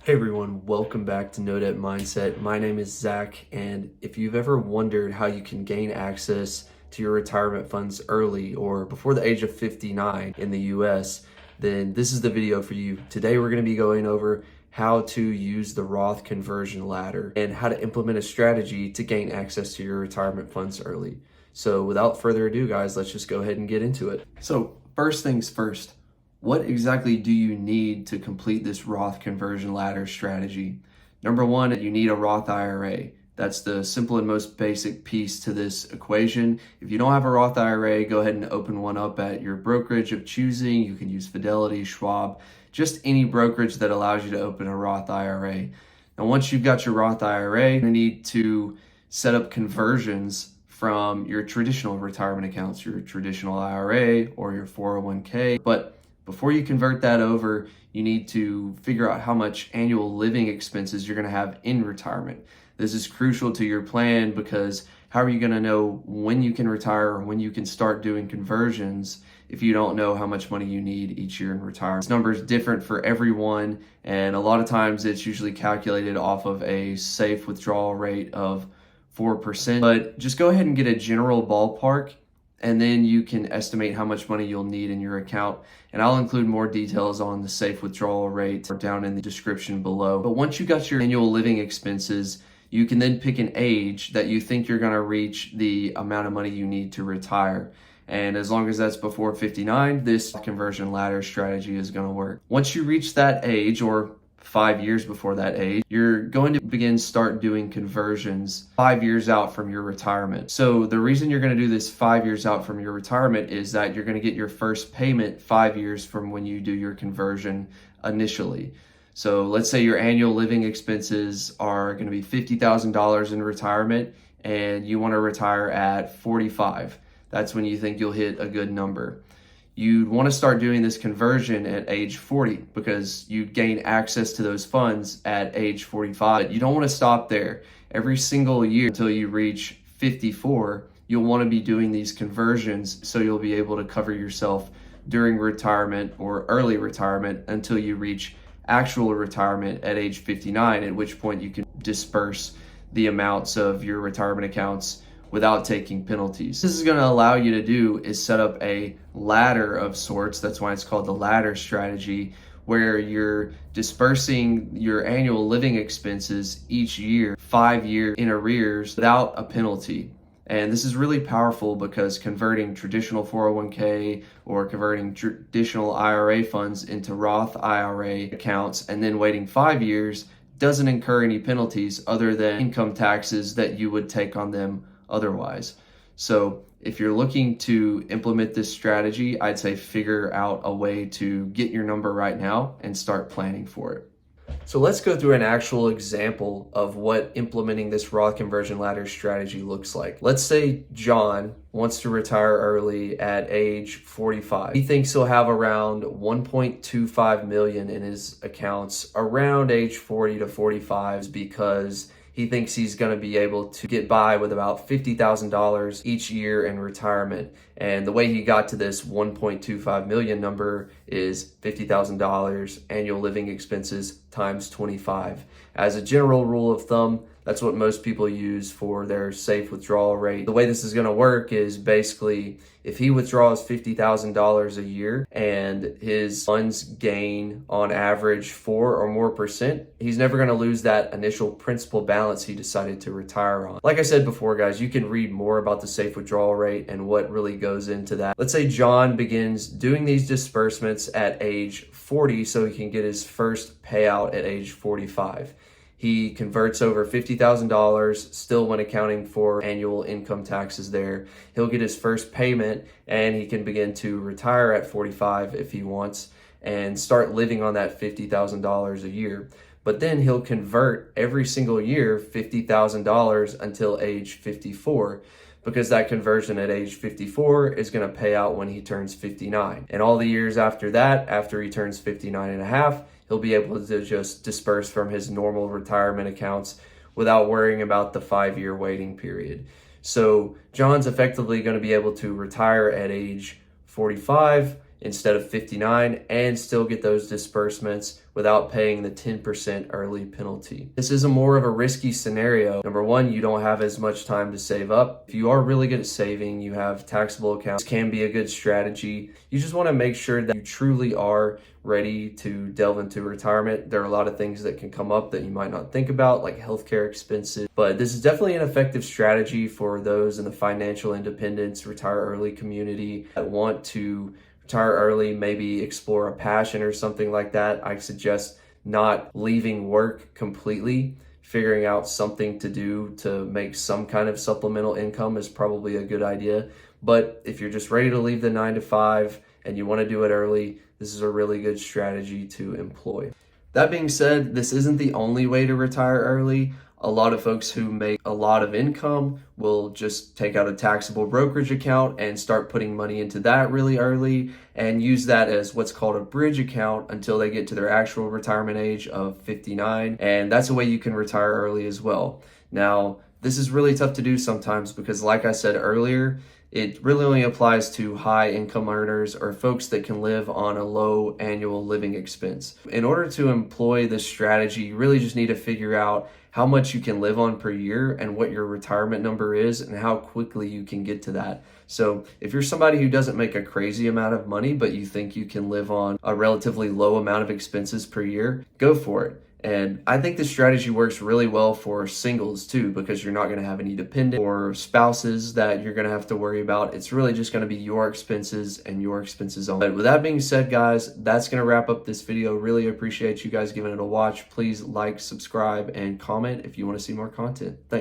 Hey everyone, welcome back to No Debt Mindset. My name is Zach, and if you've ever wondered how you can gain access to your retirement funds early or before the age of 59 in the US, then this is the video for you. Today we're going to be going over how to use the Roth Conversion Ladder and how to implement a strategy to gain access to your retirement funds early. So without further ado, guys, let's just go ahead and get into it. So first things first. What exactly do you need to complete this Roth Conversion Ladder strategy? Number one, you need a Roth IRA. That's the simple and most basic piece to this equation. If you don't have a Roth IRA, go ahead and open one up at your brokerage of choosing. You can use Fidelity, Schwab, just any brokerage that allows you to open a Roth IRA. Now, once you've got your Roth IRA, you need to set up conversions from your traditional retirement accounts, your traditional IRA or your 401k. But before you convert that over, you need to figure out how much annual living expenses you're going to have in retirement. This is crucial to your plan because how are you going to know when you can retire or when you can start doing conversions if you don't know how much money you need each year in retirement? This number is different for everyone, and a lot of times it's usually calculated off of a safe withdrawal rate of 4%. But just go ahead and get a general ballpark, and then you can estimate how much money you'll need in your account. And I'll include more details on the safe withdrawal rate down in the description below. But once you got your annual living expenses, you can then pick an age that you think you're gonna reach the amount of money you need to retire. And as long as that's before 59, this conversion ladder strategy is gonna work. Once you reach that age, or 5 years before that age, you're going to start doing conversions 5 years out from your retirement. So the reason you're going to do this 5 years out from your retirement is that you're going to get your first payment 5 years from when you do your conversion initially. So let's say your annual living expenses are going to be $50,000 in retirement and you want to retire at 45. That's when you think you'll hit a good number. You'd want to start doing this conversion at age 40 because you gain access to those funds at age 45. You don't want to stop there. Every single year until you reach 54, you'll want to be doing these conversions so you'll be able to cover yourself during retirement or early retirement until you reach actual retirement at age 59, at which point you can disperse the amounts of your retirement accounts without taking penalties. This is going to allow you to do is set up a ladder of sorts. That's why it's called the ladder strategy, where you're dispersing your annual living expenses each year, 5 years in arrears without a penalty. And this is really powerful because converting traditional 401k or converting traditional IRA funds into Roth IRA accounts and then waiting 5 years doesn't incur any penalties other than income taxes that you would take on them otherwise. So if you're looking to implement this strategy, I'd say figure out a way to get your number right now and start planning for it. So let's go through an actual example of what implementing this Roth Conversion Ladder strategy looks like. Let's say John wants to retire early at age 45. He thinks he'll have around 1.25 million in his accounts around age 40 to 45 because he thinks he's going to be able to get by with about $50,000 each year in retirement. And the way he got to this 1.25 million number is $50,000 annual living expenses times 25. As a general rule of thumb, that's what most people use for their safe withdrawal rate. The way this is going to work is basically if he withdraws $50,000 a year and his funds gain on average 4 or more percent, he's never going to lose that initial principal balance he decided to retire on. Like I said before, guys, you can read more about the safe withdrawal rate and what really goes into that. Let's say John begins doing these disbursements at age 40 so he can get his first payout at age 45. He converts over $50,000, still when accounting for annual income taxes there. He'll get his first payment and he can begin to retire at 45 if he wants and start living on that $50,000 a year. But then he'll convert every single year $50,000 until age 54 because that conversion at age 54 is going to pay out when he turns 59. And all the years after that, after he turns 59 and a half, he'll be able to just disperse from his normal retirement accounts without worrying about the 5-year waiting period. So John's effectively going to be able to retire at age 45 instead of 59 and still get those disbursements without paying the 10% early penalty. This is more of a risky scenario. Number one, you don't have as much time to save up. If you are really good at saving, you have taxable accounts, this can be a good strategy. You just want to make sure that you truly are ready to delve into retirement. There are a lot of things that can come up that you might not think about, like healthcare expenses, but this is definitely an effective strategy for those in the financial independence, retire early community that want to retire early, maybe explore a passion or something like that. I suggest not leaving work completely. Figuring out something to do to make some kind of supplemental income is probably a good idea. But if you're just ready to leave the 9 to 5 and you want to do it early, this is a really good strategy to employ. That being said, this isn't the only way to retire early. A lot of folks who make a lot of income will just take out a taxable brokerage account and start putting money into that really early and use that as what's called a bridge account until they get to their actual retirement age of 59. And that's a way you can retire early as well. Now, this is really tough to do sometimes because, like I said earlier, it really only applies to high income earners or folks that can live on a low annual living expense. In order to employ this strategy, you really just need to figure out how much you can live on per year and what your retirement number is and how quickly you can get to that. So if you're somebody who doesn't make a crazy amount of money, but you think you can live on a relatively low amount of expenses per year, go for it. And I think this strategy works really well for singles too, because you're not going to have any dependent or spouses that you're going to have to worry about. It's really just going to be your expenses and your expenses only. But with that being said, guys, that's going to wrap up this video. Really appreciate you guys giving it a watch. Please like, subscribe, and comment if you want to see more content. Thanks.